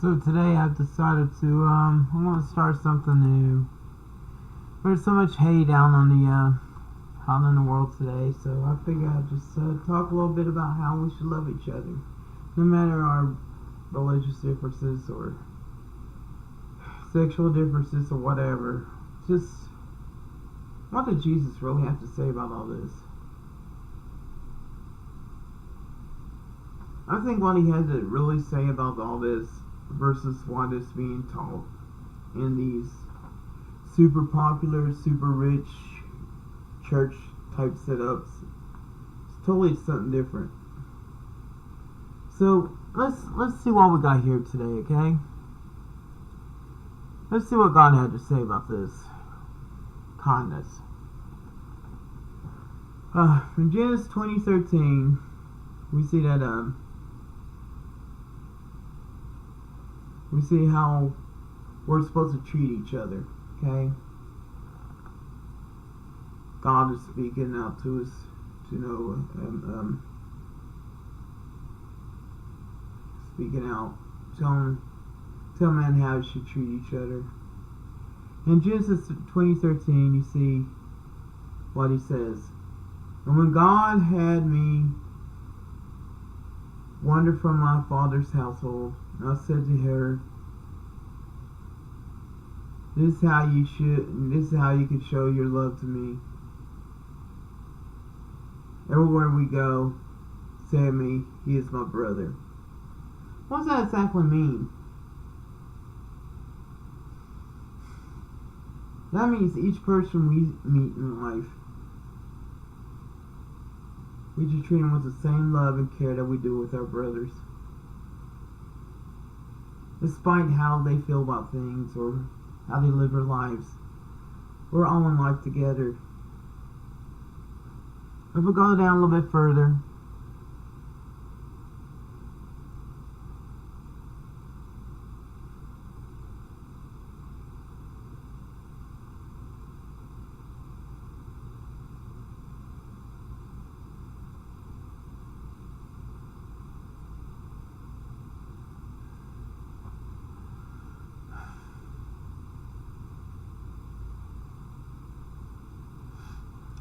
So today I've decided to I'm gonna start something new. There's so much hate out in the world today, so I figure I'd just talk a little bit about how we should love each other, no matter our religious differences or sexual differences or whatever. Just what did Jesus really have to say about all this? I think what he had to really say about all this versus what is being taught in these super popular, super rich church type setups. It's totally something different. So let's see what we got here today, okay? Let's see what God had to say about this kindness. In Genesis 20:13, we see that we see how we're supposed to treat each other, okay? God is speaking out to us to know, speaking out, tell man how we should treat each other. In Genesis 20:13, you see what he says. And when God had me wander from my father's household, I said to her, this is how you can show your love to me. Everywhere we go, say to me, he is my brother. What does that exactly mean? That means each person we meet in life, we should treat them with the same love and care that we do with our brothers. Despite how they feel about things or how they live their lives, we're all in life together. If we go down a little bit further,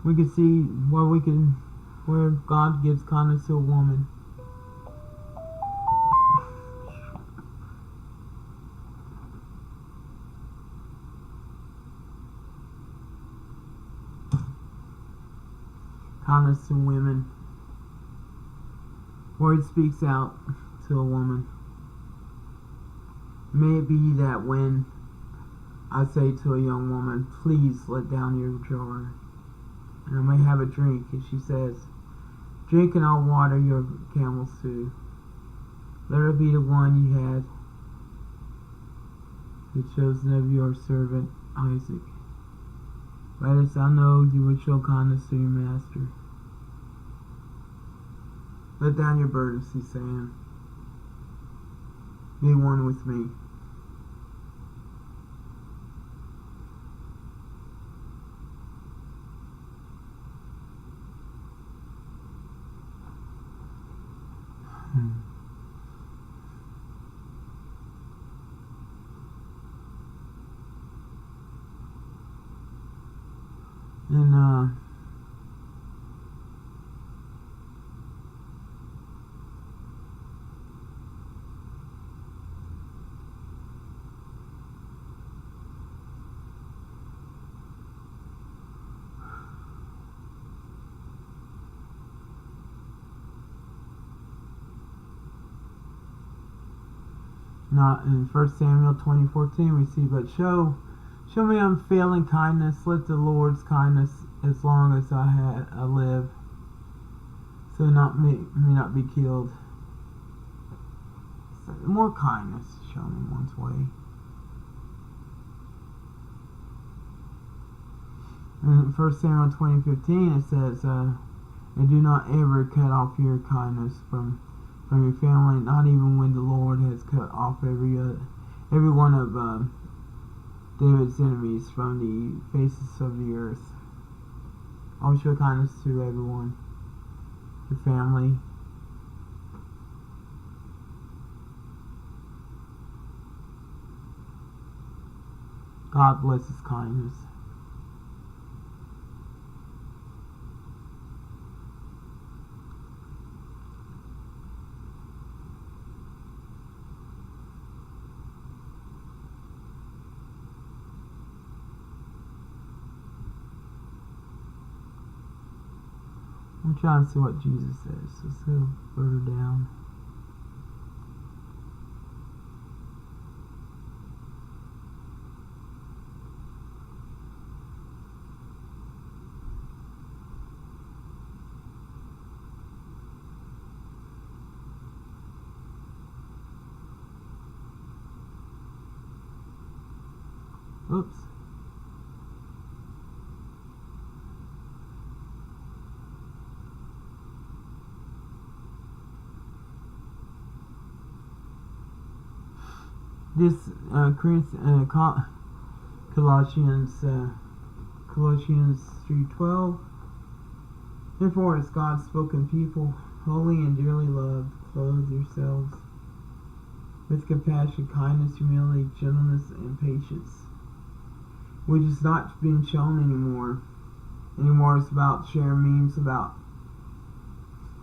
we can see where God gives kindness to a woman. Kindness to women. Where he speaks out to a woman. May it be that when I say to a young woman, please let down your jar, and I may have a drink, and she says, drink and I'll water your camels too. Let her be the one you had, the chosen of your servant Isaac. By this I know you would show kindness to your master. Let down your burdens, he's saying. Be one with me. And not in 1 Samuel 20:14 we see, but show me unfailing kindness, let the Lord's kindness as long as I live, so me not be killed. So more kindness shown in one's way. In 1 Samuel 20:15 it says, and do not ever cut off your kindness from your family, not even when the Lord has cut off every one of David's enemies from the faces of the earth. Always show kindness to everyone, your family. God bless His kindness. I'm trying to see what Jesus says. Let's go further down. Oops. This Colossians 3:12. Therefore, as God's spoken people, holy and dearly loved, clothe yourselves with compassion, kindness, humility, gentleness, and patience, which is not being shown anymore. Anymore, it's about sharing memes about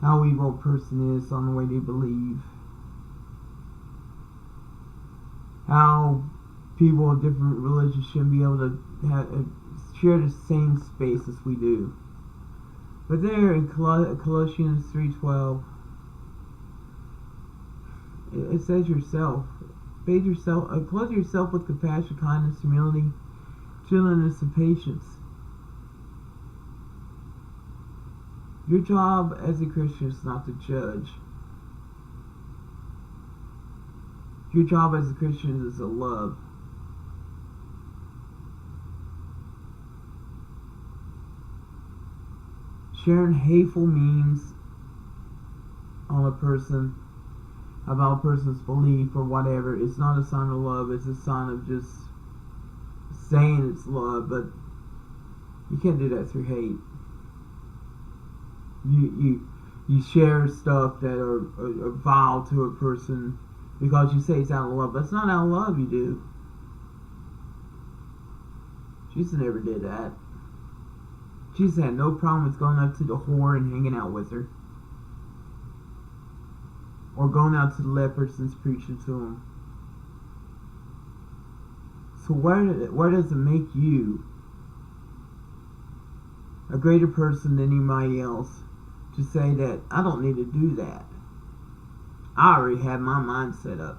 how evil a person is on the way they believe. How people of different religions shouldn't be able to share the same space as we do. But there in Colossians 3:12, it says clothe yourself with compassion, kindness, humility, gentleness, and patience. Your job as a Christian is not to judge. Your job as a Christian is to love. Sharing hateful memes on a person about a person's belief or whatever is not a sign of love. It's a sign of just saying it's love, but you can't do that through hate. You share stuff that are vile to a person because you say it's out of love. That's not out of love, you do. Jesus never did that. Jesus had no problem with going up to the whore and hanging out with her. Or going out to the lepers and preaching to them. So where does it make you a greater person than anybody else to say that I don't need to do that? I already have my mind set up.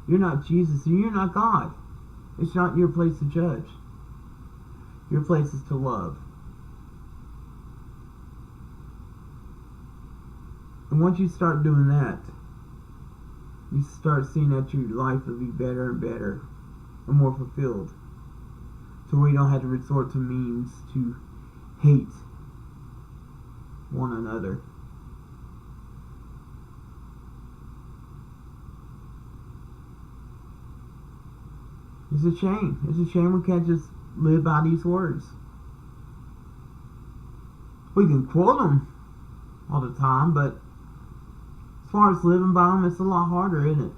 You're not Jesus and you're not God. It's not your place to judge. Your place is to love. And once you start doing that, you start seeing that your life will be better and better and more fulfilled. So we don't have to resort to means to hate one another. It's a shame. It's a shame we can't just live by these words. We can quote them all the time, but as far as living by them, it's a lot harder, isn't it?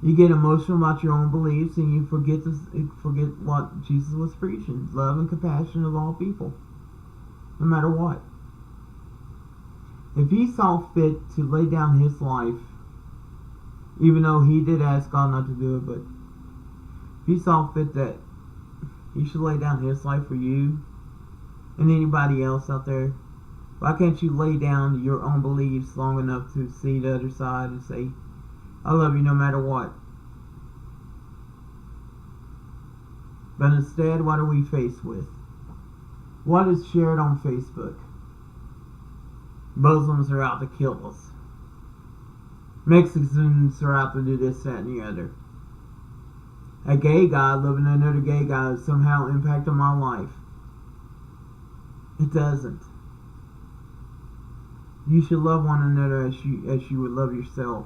You get emotional about your own beliefs and you forget what Jesus was preaching. Love and compassion of all people. No matter what. If he saw fit to lay down his life, even though he did ask God not to do it, but if he saw fit that he should lay down his life for you and anybody else out there, why can't you lay down your own beliefs long enough to see the other side and say, I love you no matter what? But instead, what are we faced with? What is shared on Facebook? Muslims are out to kill us. Mexicans are out to do this, that, and the other. A gay guy loving another gay guy has somehow impacted my life. It doesn't. You should love one another as you would love yourself.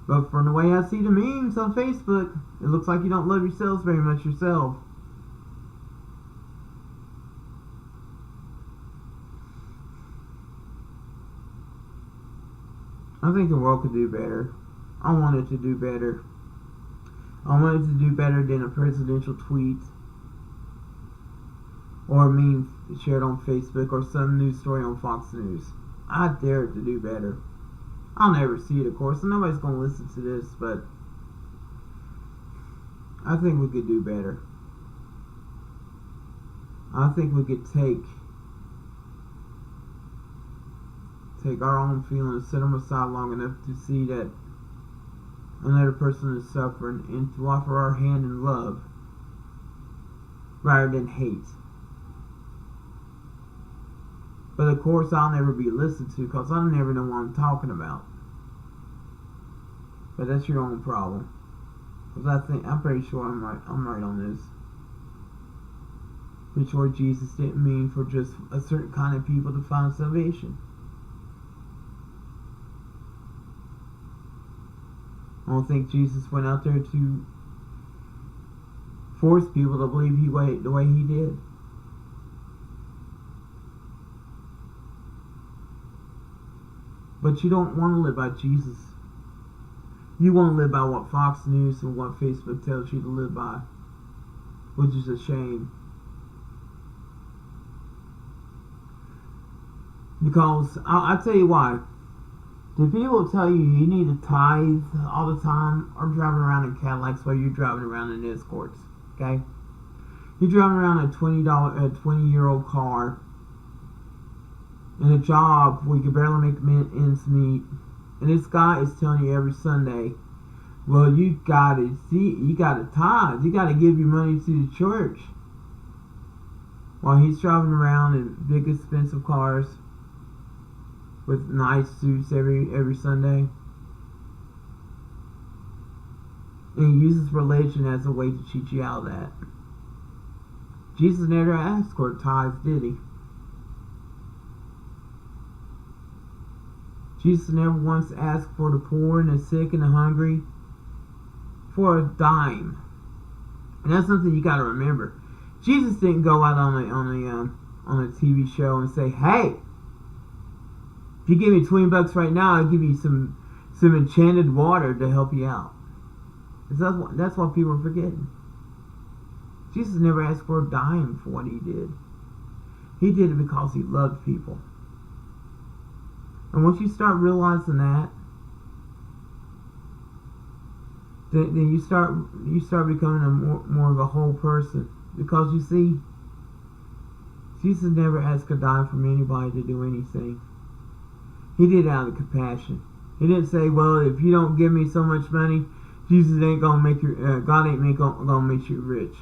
But from the way I see the memes on Facebook, it looks like you don't love yourselves very much yourself. I think the world could do better. I want it to do better. I want it to do better than a presidential tweet or a meme shared on Facebook or some news story on Fox News. I dare it to do better. I'll never see it, of course, and nobody's going to listen to this, but I think we could do better. I think we could take our own feelings, set them aside long enough to see that another person is suffering, and to offer our hand in love rather than hate. But of course, I'll never be listened to because I never know what I'm talking about. But that's your own problem. Because I'm pretty sure I'm right on this. Pretty sure Jesus didn't mean for just a certain kind of people to find salvation. I don't think Jesus went out there to force people to believe the way he did. But you don't want to live by Jesus. You want to live by what Fox News and what Facebook tells you to live by, which is a shame. Because I'll tell you why. The people tell you you need to tithe all the time or driving around in Cadillacs while you're driving around in escorts. Okay? You're driving around a $20-year-old car in a job where you can barely make ends meet, and this guy is telling you every Sunday, well, you gotta tithe, you gotta give your money to the church, while he's driving around in big expensive cars with nice suits every Sunday, and he uses religion as a way to cheat you out of that. Jesus never asked for tithes, did he? Jesus never once asked for the poor and the sick and the hungry for a dime. And that's something you got to remember. Jesus didn't go out on a TV show and say, "Hey, if you give me $20 right now, I'll give you some enchanted water to help you out." That's what people are forgetting. Jesus never asked for a dime for what he did. He did it because he loved people. And once you start realizing that, then you start becoming more of a whole person. Because you see, Jesus never asked a dime from anybody to do anything. He did it out of compassion. He didn't say, "Well, if you don't give me so much money, Jesus ain't gonna make you. God ain't gonna make you rich."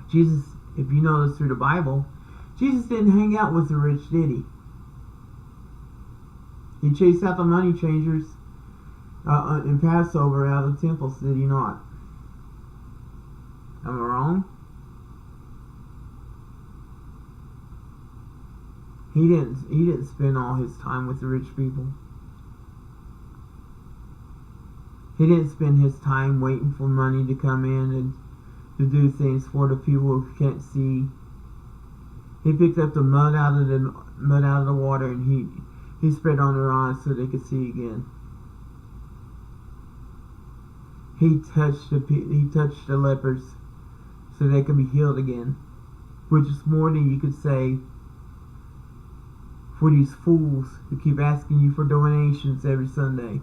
Jesus, if you notice through the Bible, Jesus didn't hang out with the rich, did he? He chased out the money changers in Passover out of the temples, did he not? Am I wrong? He didn't spend all his time with the rich people. He didn't spend his time waiting for money to come in and to do things for the people who can't see. He picked up the mud out of the water, and he spread on their eyes so they could see again. He touched the lepers so they could be healed again, which is more than you could say for these fools who keep asking you for donations every Sunday,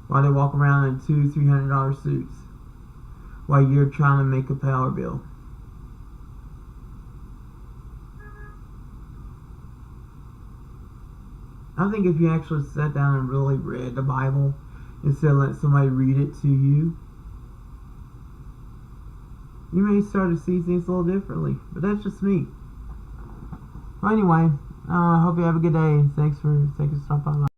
while they walk around in $200-$300 suits, while you're trying to make a power bill. I think if you actually sat down and really read the Bible instead of letting somebody read it to you, you may start to see things a little differently. But that's just me. Well, anyway, I hope you have a good day. Thanks for stopping by.